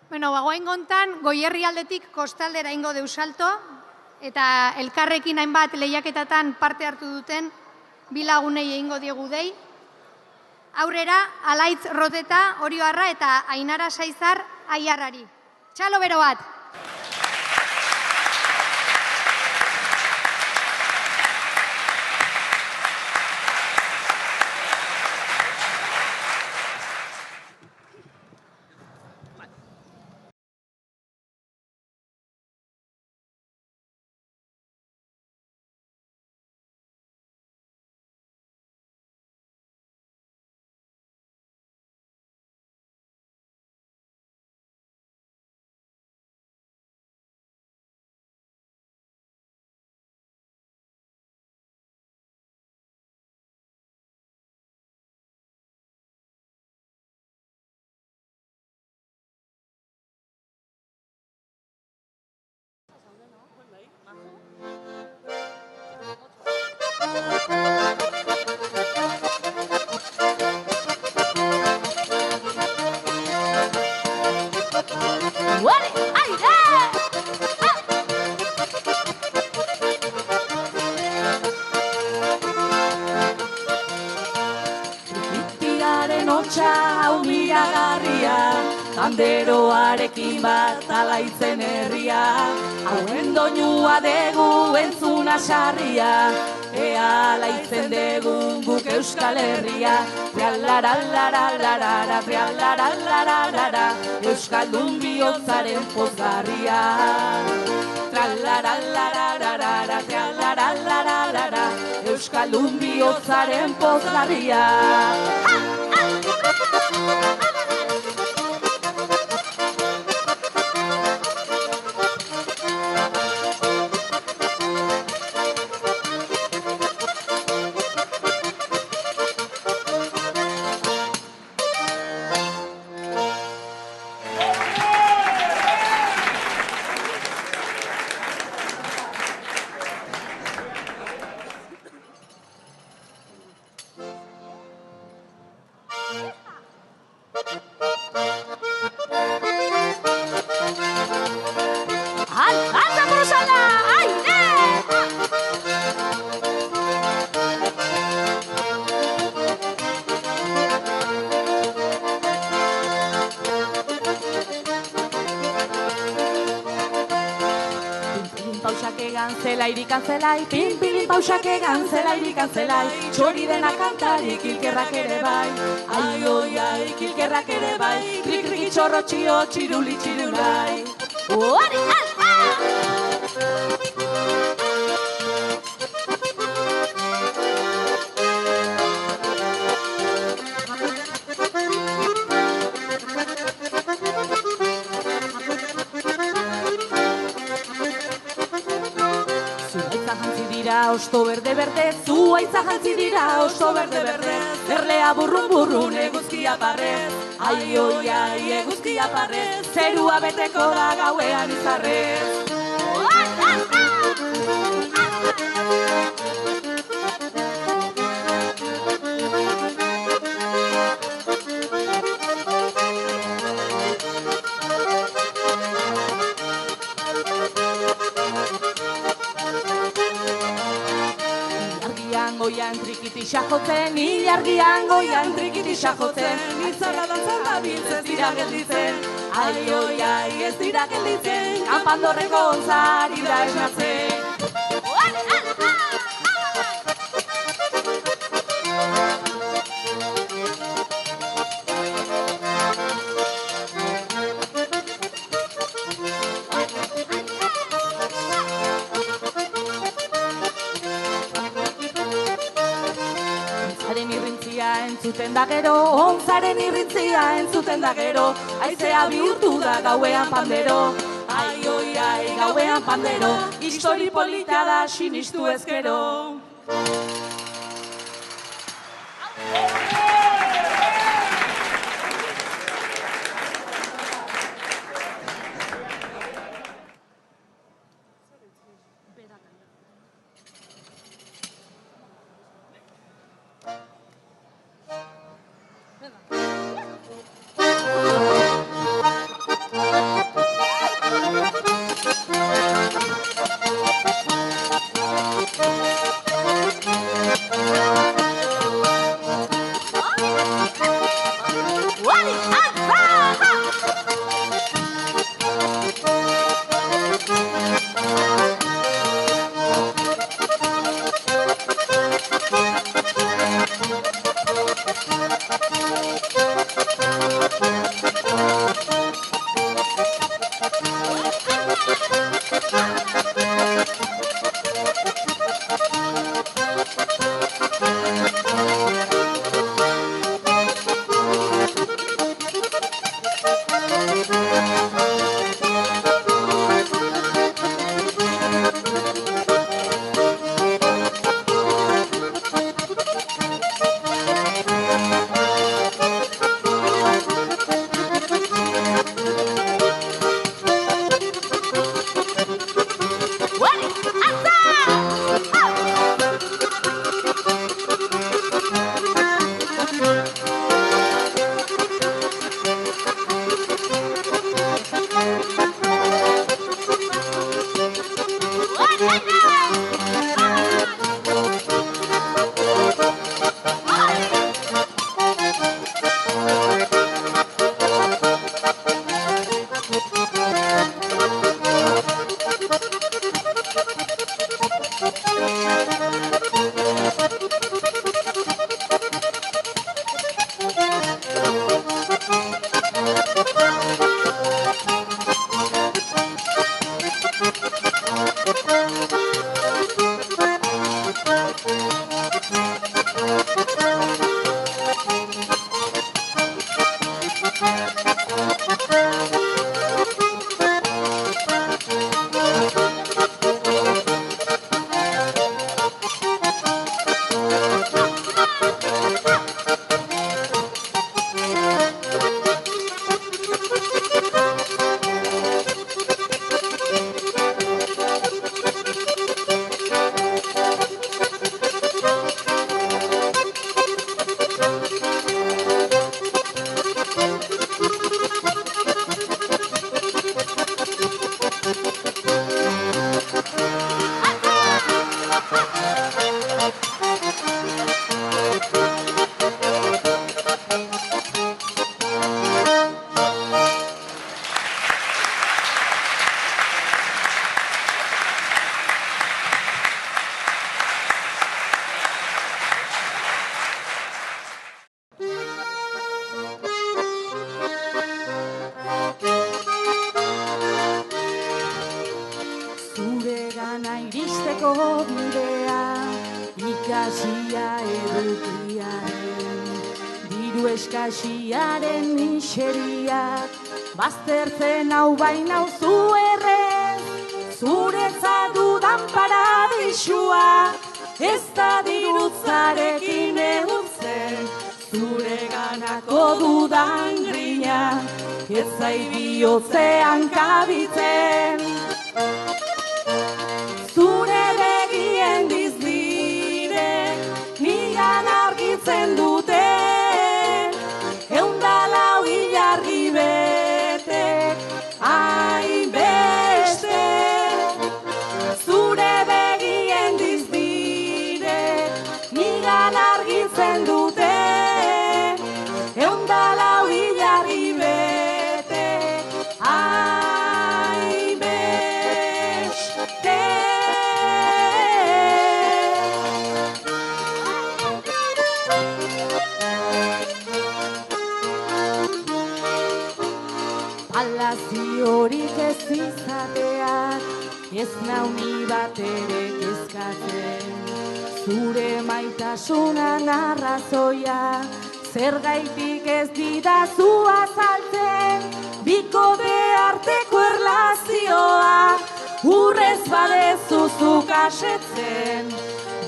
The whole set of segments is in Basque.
Bueno, bagoen gontan, Goierri aldetik kostaldera ingo deu salto, eta elkarrekin hainbat lehiaketatan parte hartu duten bi lagunei egingo diegu dei. Aurrera, Alaitz Roteta, Orio Arra eta Ainara Saizar Aiarrari. Txalo bero bat! Banderoarekin bat Alaitzen herria, hauen doinua degu entzuna sarria, ea Alaitzen degun guk Euskal Herria. Trialaralalarara, trialaralalarara, Euskaldun bihotzaren pozgarria. Trialaralalarara, trialaralalarara, Euskaldun bihotzaren pozgarria. Zelai, pin-pilin pausak egan, zelai, txori dena kantarik kilkerrak ere bai. Ai, oi, ai, kilkerrak ere bai, krik-krik txorro txio, txiruli, txirulai. Uari, osto berde-berde, zuaitza jantzi dira, osto berde-berde, erlea burrun-burrun eguzkia parrez. Ai, oi, ai, eguzkia parrez, zerua beteko da gauean izarrez. Jotzen, ilargian goian trikitisa jotzen, izarra dantzan da biltzez dira gelditzen. Ai, oi, ai, ez dira gelditzen, kanpandorreko ontzari da esnatzen. Ontzaren irrintzia entzuten da gero, haizea bihurtu da gauean pandero. Ai, oi, ai, gauean pandero, histori polita da sinistu ezkero. ikasia edukiaren, diru eskasiaren miseriak, baztertzen hau baina zu errez, zuretzat dudan paradisua, ez da dirutzarekin egurtzen, zure ganako dudan grina, ez zai bihotzean kabitzen. Zure begien dizdire, nigan argitzen duten, eundalau ilargi bete, hainbeste. Zure begien dizdire, nigan argitzen duten, eundalau ilargi bete, hainbeste. Alaziorik ez izateak, ez nauni bat ere kezkatzen. Zure maitasunan arrazoia, zergaitik ez didazu azaltzen. Bikote arteko erlazioa, urrez badezuzuk asetzen.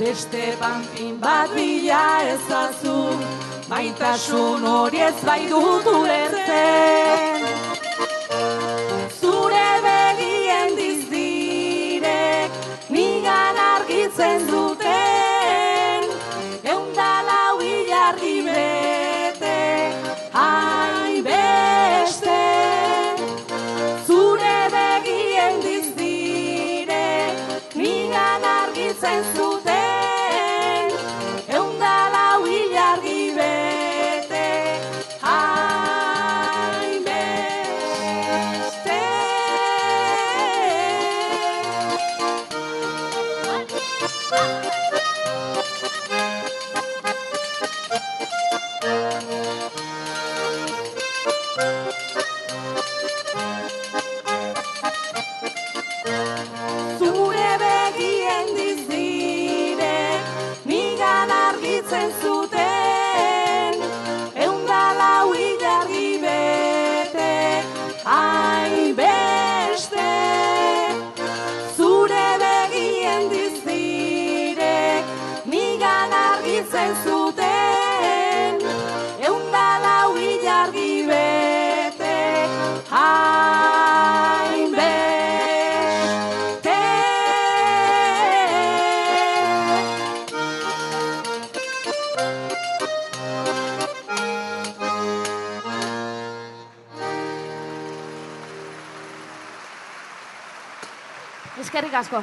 Beste panpin bat bila ezazu, maitasun hori ez bai dut ulertzen. Zure begien dizdirek, nigan argitzen duten, eundalau ilargi bete, hainbeste. Zure begien dizdirek, nigan argitzen zuten, eundalau ilargi bete, hainbeste. Zure begien dizdirek, nigan argitzen zuten, eundalau ilargi bete, hainbeste. Zure begien dizdirek, nigan argitzen zuten, eundalau ilargi bete, hainbeste. Eskerrik asko.